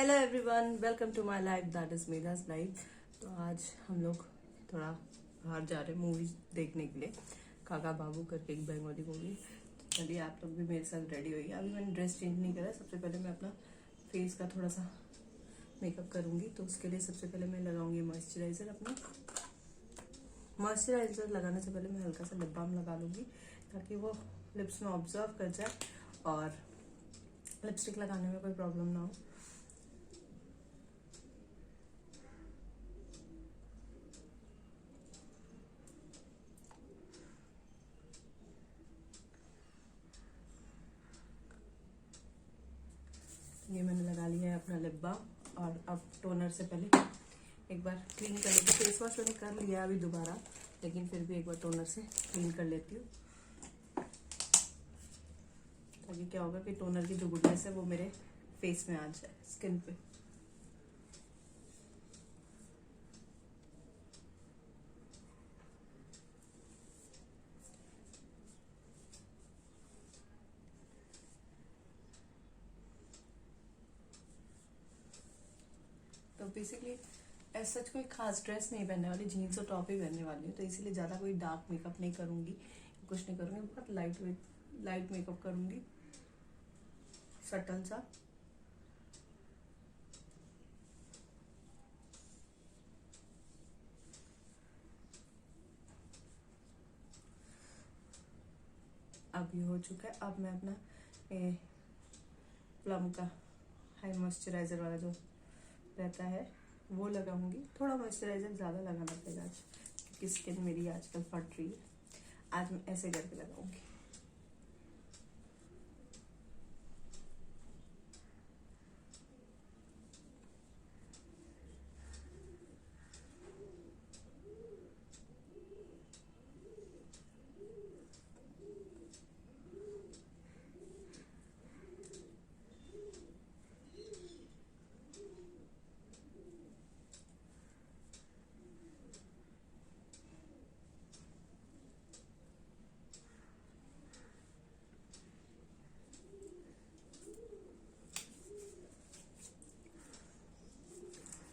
Hello everyone, welcome to my life that is Meraj life. तो आज हम लोग थोड़ा बाहर जा रहे हैं मूवी देखने के लिए। काका बाबू करके एक बंगाली मूवी। तो चलिए आप लोग भी मेरे साथ रेडी होइए। अभी मैंने ड्रेस चेंज नहीं करा। सबसे पहले मैं अपना फेस का थोड़ा सा मेकअप करूंगी। तो उसके लिए सबसे पहले मैं लगाऊंगी मॉइस्चराइजर। अपना मॉइस्चराइजर लगाने से पहले मैं हल्का सा लिप बाम लगा लूंगी ताकि वो लिप्स में ऑब्जर्व कर जाए और लिपस्टिक लगाने में कोई प्रॉब्लम ना हो। ये मैंने लगा लिया है अपना लिप बाम। और अब टोनर से पहले एक बार क्लीन कर लेती हूँ। फेस वॉश मैंने कर लिया अभी दोबारा, लेकिन फिर भी एक बार टोनर से क्लीन कर लेती हूँ ताकि क्या होगा कि टोनर की जो गुडनेस है वो मेरे फेस में आ जाए, स्किन पे। तो बेसिकली ऐसा कोई खास ड्रेस नहीं पहनने वाली, जीन्स और टॉप ही पहनने वाली हूँ। तो इसीलिए ज़्यादा कोई डार्क मेकअप नहीं करूँगी, कुछ नहीं करूँगी। बहुत लाइट मेकअप करूँगी, सटल सा। अब ये हो चुका है। अब मैं अपना प्लम का हाई मॉइस्चराइजर वाला जो रहता है वो लगाऊंगी। थोड़ा मॉइस्चराइजर ज़्यादा लगाना पड़ेगा आज, क्योंकि स्किन मेरी आजकल फट रही है। आज मैं ऐसे करके लगाऊंगी।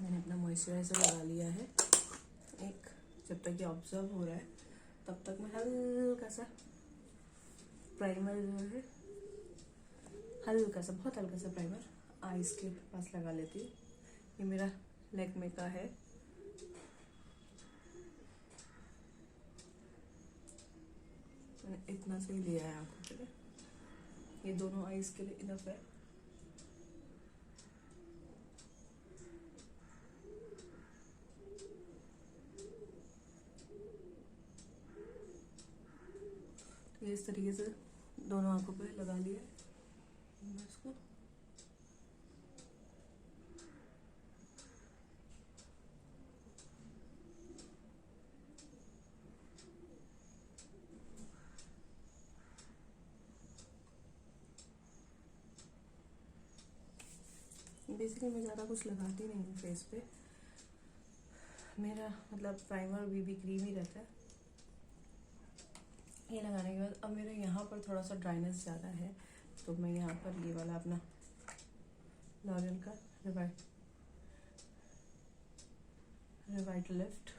मैंने अपना मॉइस्चराइजर लगा लिया है। एक जब तक ये ऑब्जर्व हो रहा है तब तक मैं हल्का सा प्राइमर जो है, हल्का सा, बहुत हल्का सा प्राइमर आईज के पास लगा लेती हूँ। ये मेरा लैक्मे का है। मैंने इतना सही लिया है आंखों के लिए, ये दोनों आईज के लिए इनफ है। तो इस तरीके से दोनों आंखों पे लगा लिया है मैं इसको। बेसिकली मैं ज़्यादा कुछ लगाती नहीं हूँ फेस पे। मेरा मतलब प्राइमर बीबी क्रीम ही रहता है। ये लगाने के बाद अब मेरे यहाँ पर थोड़ा सा ड्राइनेस ज़्यादा है, तो मैं यहाँ पर ये वाला अपना लॉरियल का रिवाइट लिफ्ट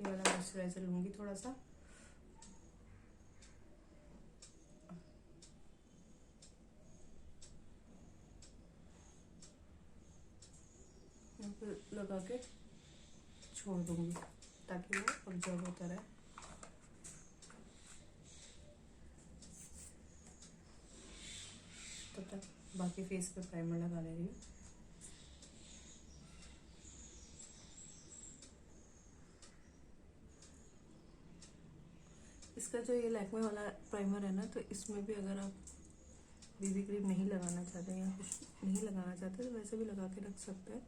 ये वाला मॉइस्चराइजर लूँगी थोड़ा सा। यहाँ पर लगा के छोड़ दूँगी ताकि वो ऑब्जर्व होता रहे। तब तक बाकी फेस पे प्राइमर लगा ले रही हूँ। इसका जो ये लैक्मे वाला प्राइमर है ना, तो इसमें भी अगर आप बीबी क्रीम नहीं लगाना चाहते या कुछ नहीं लगाना चाहते तो वैसे भी लगा के रख सकते हैं।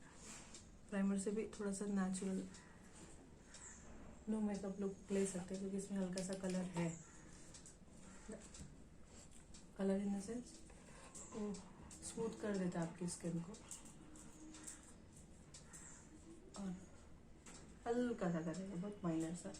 प्राइमर से भी थोड़ा सा नेचुरल नो मेकअप लुक ले सकते हैं, क्योंकि इसमें हल्का सा कलर है। कलर इन द सेंस वो स्मूथ कर देता है आपकी स्किन को। और हल्का सा करेगा, बहुत माइनर सा।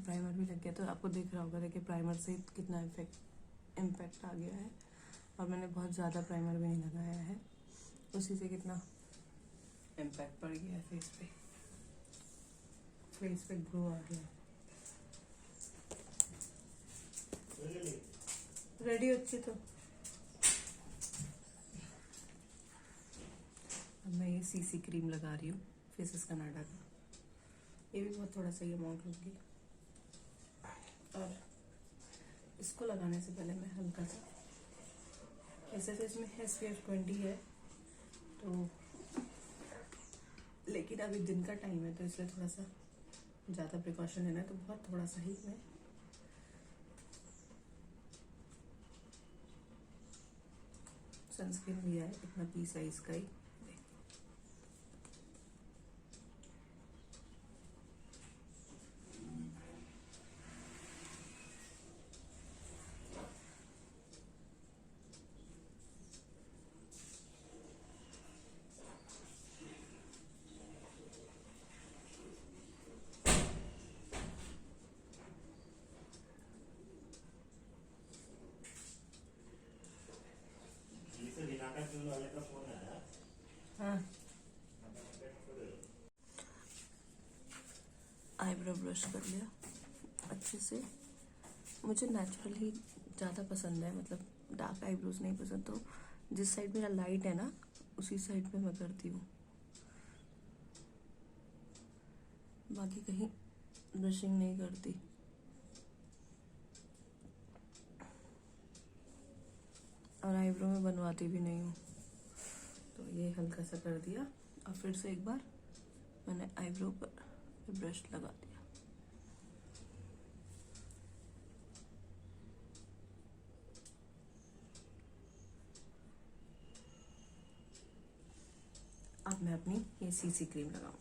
प्राइमर भी लग गया, तो आपको दिख रहा होगा देखिए प्राइमर से कितना इम्पैक्ट आ गया है। और मैंने बहुत ज़्यादा प्राइमर भी नहीं लगाया है, उसी से कितना इम्पैक्ट पड़ गया है फेस पे ग्लो आ गया है। रेडी अच्छी तो अब मैं ये सीसी क्रीम लगा रही हूँ फेसेस कनाडा का। ये भी बहुत थोड़ा सा ही अमाउंट लूँगी, और इसको लगाने से पहले मैं हल्का सा, ऐसे तो इसमें SPF 20 है तो, लेकिन अभी दिन का टाइम है तो इसलिए थोड़ा सा ज़्यादा प्रिकॉशन लेना है, तो बहुत थोड़ा सा ही मैं सनस्क्रीन लिया है, इतना पी साइज का ही। हाँ, आईब्रो ब्रश कर लिया अच्छे से। मुझे नेचुरल ही ज़्यादा पसंद है, मतलब डार्क आईब्रोज नहीं पसंद, तो जिस साइड मेरा लाइट है ना उसी साइड पे मैं करती हूँ, बाकी कहीं ब्रशिंग नहीं करती। और आईब्रो में बनवाती भी नहीं हूँ, तो ये हल्का सा कर दिया और फिर से एक बार मैंने आईब्रो पर ब्रश लगा दिया। अब मैं अपनी ये सीसी क्रीम लगाऊंगी।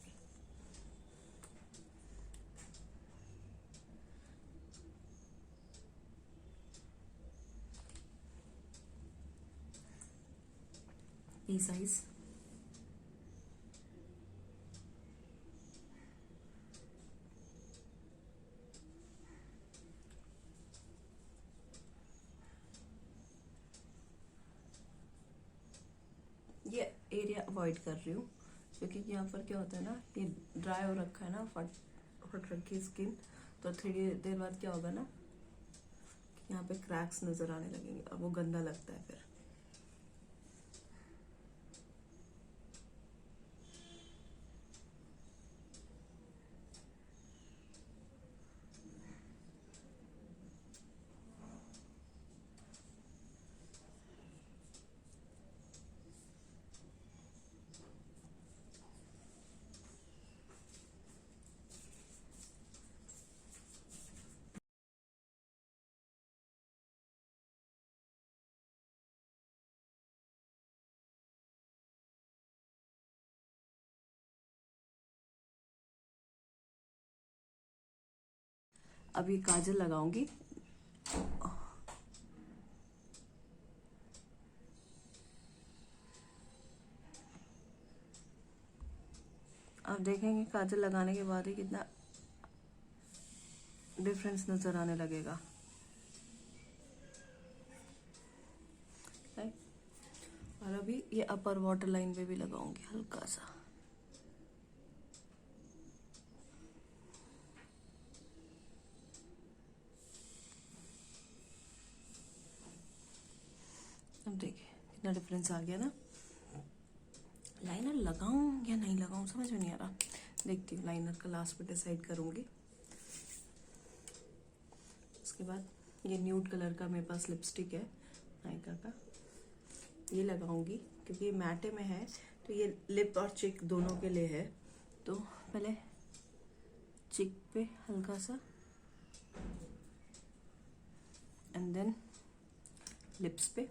पी साइज ये एरिया अवॉइड कर रही हूँ, क्योंकि यहाँ पर क्या होता है ना, ये ड्राई हो रखा है ना, फट रखी स्किन, तो थोड़ी देर बाद क्या होगा ना, यहाँ पे क्रैक्स नजर आने लगेंगे और वो गंदा लगता है फिर। अब ये काजल लगाऊंगी। आप देखेंगे काजल लगाने के बाद ही कितना डिफरेंस नजर आने लगेगा। और अभी ये अपर वाटर लाइन पे भी लगाऊंगी हल्का सा। अब देखिए कितना डिफरेंस आ गया ना। लाइनर लगाऊं या नहीं लगाऊं समझ में नहीं आ रहा, देखती हूँ, लाइनर का लास्ट पे डिसाइड करूंगी। उसके बाद ये न्यूड कलर का मेरे पास लिपस्टिक है नायका का, ये लगाऊंगी क्योंकि ये मैटे में है, तो ये लिप और चिक दोनों के लिए है। तो पहले चिक पे हल्का सा एंड देन लिप्स पे।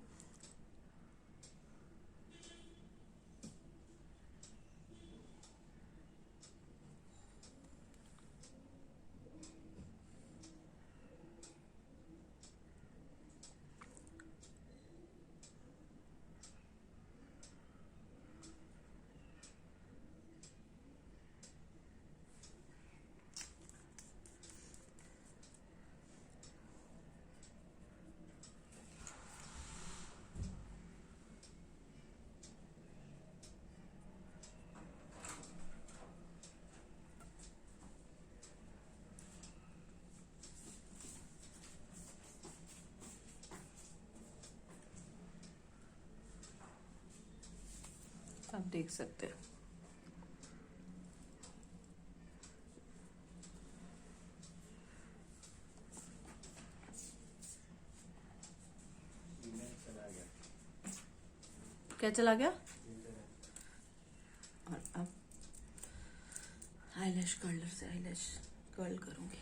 आप देख सकते हैं। क्या चला गया? और अब आईलैश कर्लर से आईलैश कर्ल करूंगी।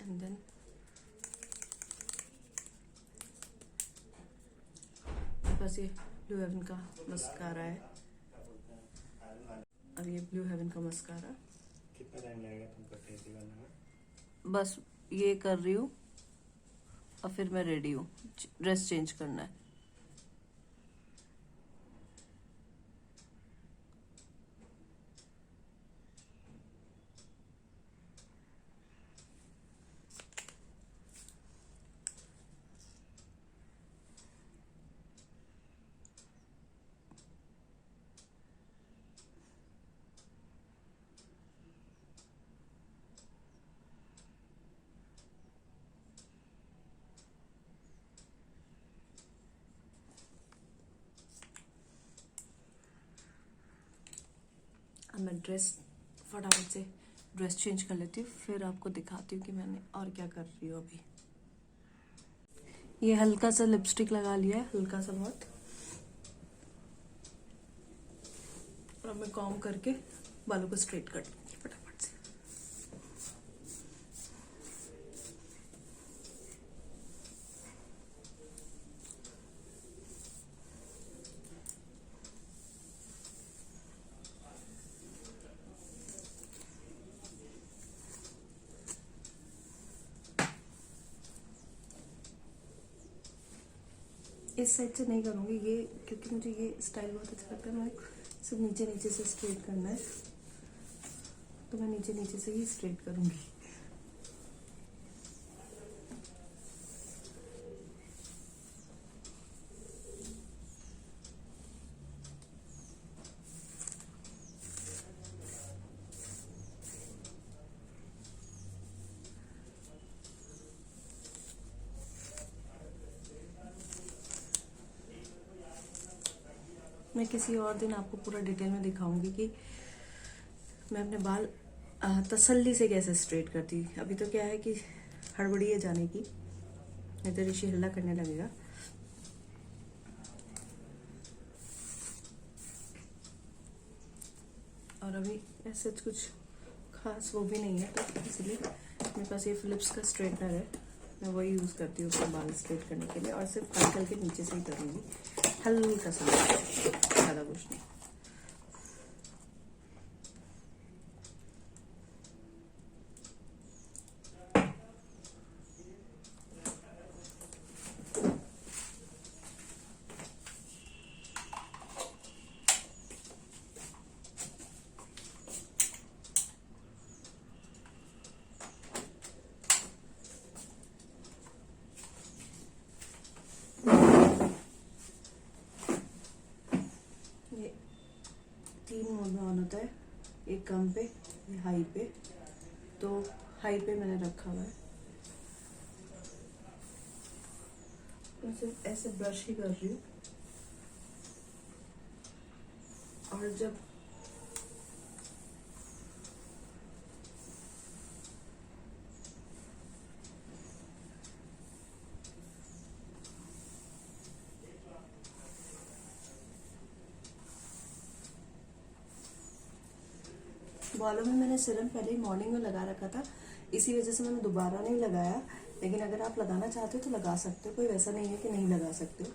एंड देन बस ये ब्लू हेवन का मस्कारा है। अब ये ब्लू हेवन का मस्कारा कितना टाइम लगेगा तुमको फेसियल करने में? बस ये कर रही हूँ और फिर मैं रेडी हूँ, ड्रेस चेंज करना है। अब मैं ड्रेस फटाफट से ड्रेस चेंज कर लेती हूँ, फिर आपको दिखाती हूँ कि मैंने और क्या कर रही हूँ अभी। ये हल्का सा लिपस्टिक लगा लिया है, हल्का सा बहुत। और अब मैं कॉम्ब करके बालों को स्ट्रेट कर लूंगी फटाफट से। इस साइड से नहीं करूंगी ये, क्योंकि मुझे ये स्टाइल बहुत अच्छा लगता है। मैं सिर्फ नीचे नीचे से स्ट्रेट करना है, तो मैं नीचे नीचे से ही स्ट्रेट करूंगी। मैं किसी और दिन आपको पूरा डिटेल में दिखाऊंगी कि मैं अपने बाल तसल्ली से कैसे स्ट्रेट करती। अभी तो क्या है कि हड़बड़ी है जाने की, नहीं तो ऋषि हल्ला करने लगेगा। और अभी ऐसे कुछ खास वो भी नहीं है, तो इसलिए मेरे पास ये फिलिप्स का स्ट्रेटनर है, मैं वही यूज़ करती हूँ अपने बाल स्ट्रेट करने के लिए। और सिर्फ हल्के के नीचे से ही करूँगी, हल्का सा, ज़्यादा कुछ नहीं। ये 3 मोड में ऑन होता है, एक कम पे, ये हाई पे। तो हाई पे मैंने रखा हुआ है। मैं सिर्फ ऐसे ब्रश ही कर रही हूँ। और जब बालों में मैंने सीरम पहले ही मॉर्निंग में लगा रखा था, इसी वजह से मैंने दोबारा नहीं लगाया। लेकिन अगर आप लगाना चाहते हो तो लगा सकते हो, कोई वैसा नहीं है कि नहीं लगा सकते हो।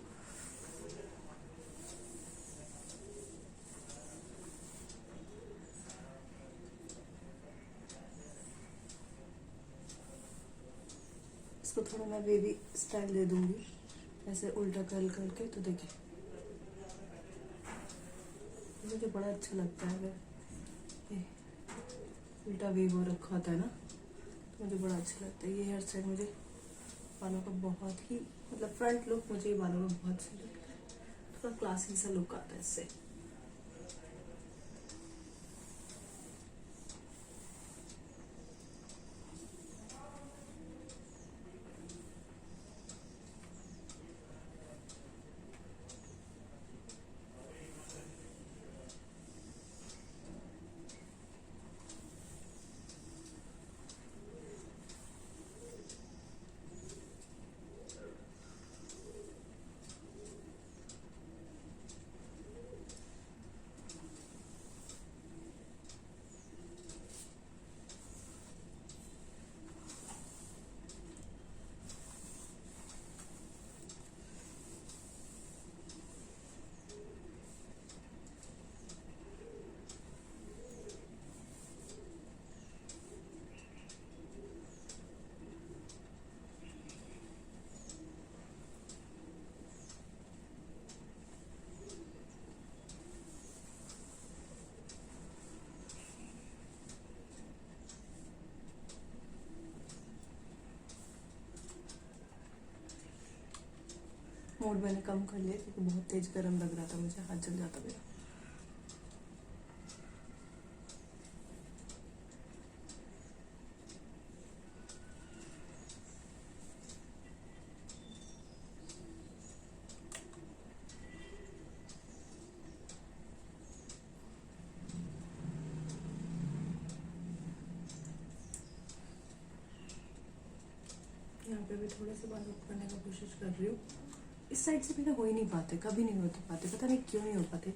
इसको थोड़ा मैं बेबी स्टाइल दे दूंगी, ऐसे उल्टा कर्ल करके। तो देखिए मुझे बड़ा अच्छा लगता है अगर ये उल्टा वेव हो रखा होता है ना, तो मुझे बड़ा अच्छा लगता है। ये हेयर स्टाइल मुझे बालों का बहुत ही मतलब फ्रंट लुक मुझे बालों का बहुत सही लगता है, थोड़ा क्लासी सा लुक आता है इससे। मूड मैंने कम कर लिया क्योंकि बहुत तेज गर्म लग रहा था मुझे, हाथ जल जाता मेरा। यहाँ पे भी थोड़े से बाल अप करने का कोशिश कर रही हूँ। इस साइड से मेरे हो ही नहीं पाते, कभी नहीं होते पाते, पता नहीं क्यों नहीं हो पाते।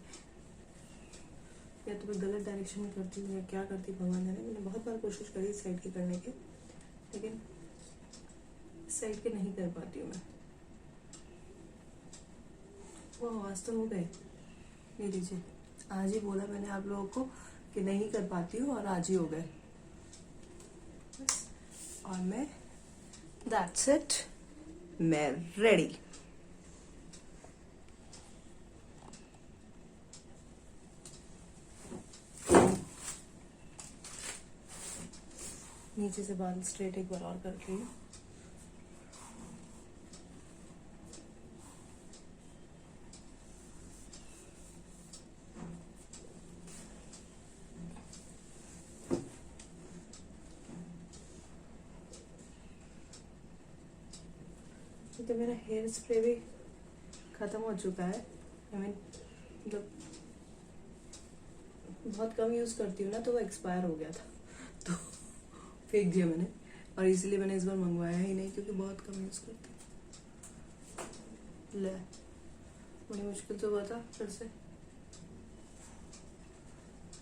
या तो मैं गलत डायरेक्शन में करती हूँ या क्या करती हूँ भगवान जाने। मैंने बहुत बार कोशिश करी इस साइड के करने की, लेकिन इस साइड के नहीं कर पाती हूँ मैं। वो आज तो हो गए। ये लीजिए, आज ही बोला मैंने आप लोगों को कि नहीं कर पाती हूँ और आज ही हो गए। और मैं दैट्स इट, मैं रेडी। नीचे से बाल स्ट्रेट एक बार और कर रही हूँ। तो मेरा हेयर स्प्रे भी खत्म हो चुका है। आई मीन मतलब बहुत कम यूज करती हूँ ना, तो वो एक्सपायर हो गया था तो फेंक दिया मैंने। और इसीलिए मैंने इस बार मंगवाया ही नहीं क्योंकि बहुत कम यूज करती हूँ। ले, बड़ी मुश्किल से हुआ था फिर से।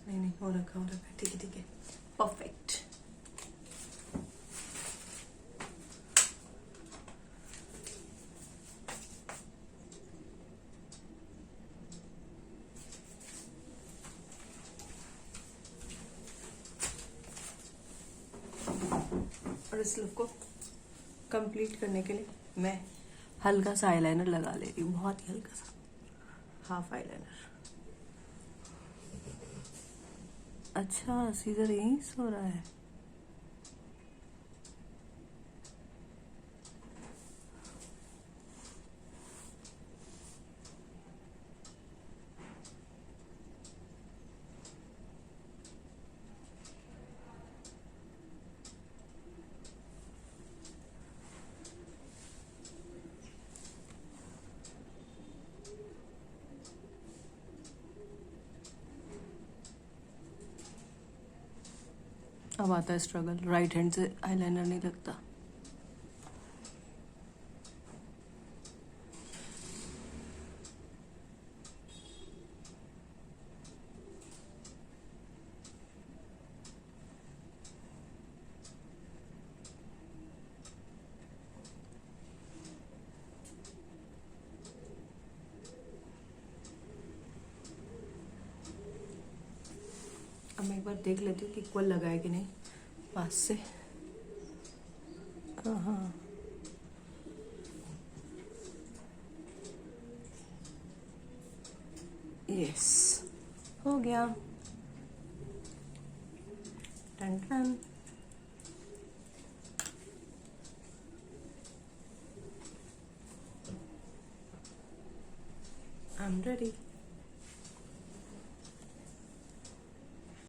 नहीं हो रखा, ठीक है परफेक्ट। और इस लुक को कंप्लीट करने के लिए मैं हल्का सा आईलाइनर लगा ले रही हूँ, बहुत ही हल्का सा, हाफ आईलाइनर। अच्छा, सीजर यहीं सो रहा है। अब आता है स्ट्रगल, राइट हैंड से आईलाइनर नहीं लगता। अब मैं एक बार देख लेती हूँ कि इक्वल लगा है कि नहीं पास से। हाँ, यस, हो गया। टन टन। Am ready.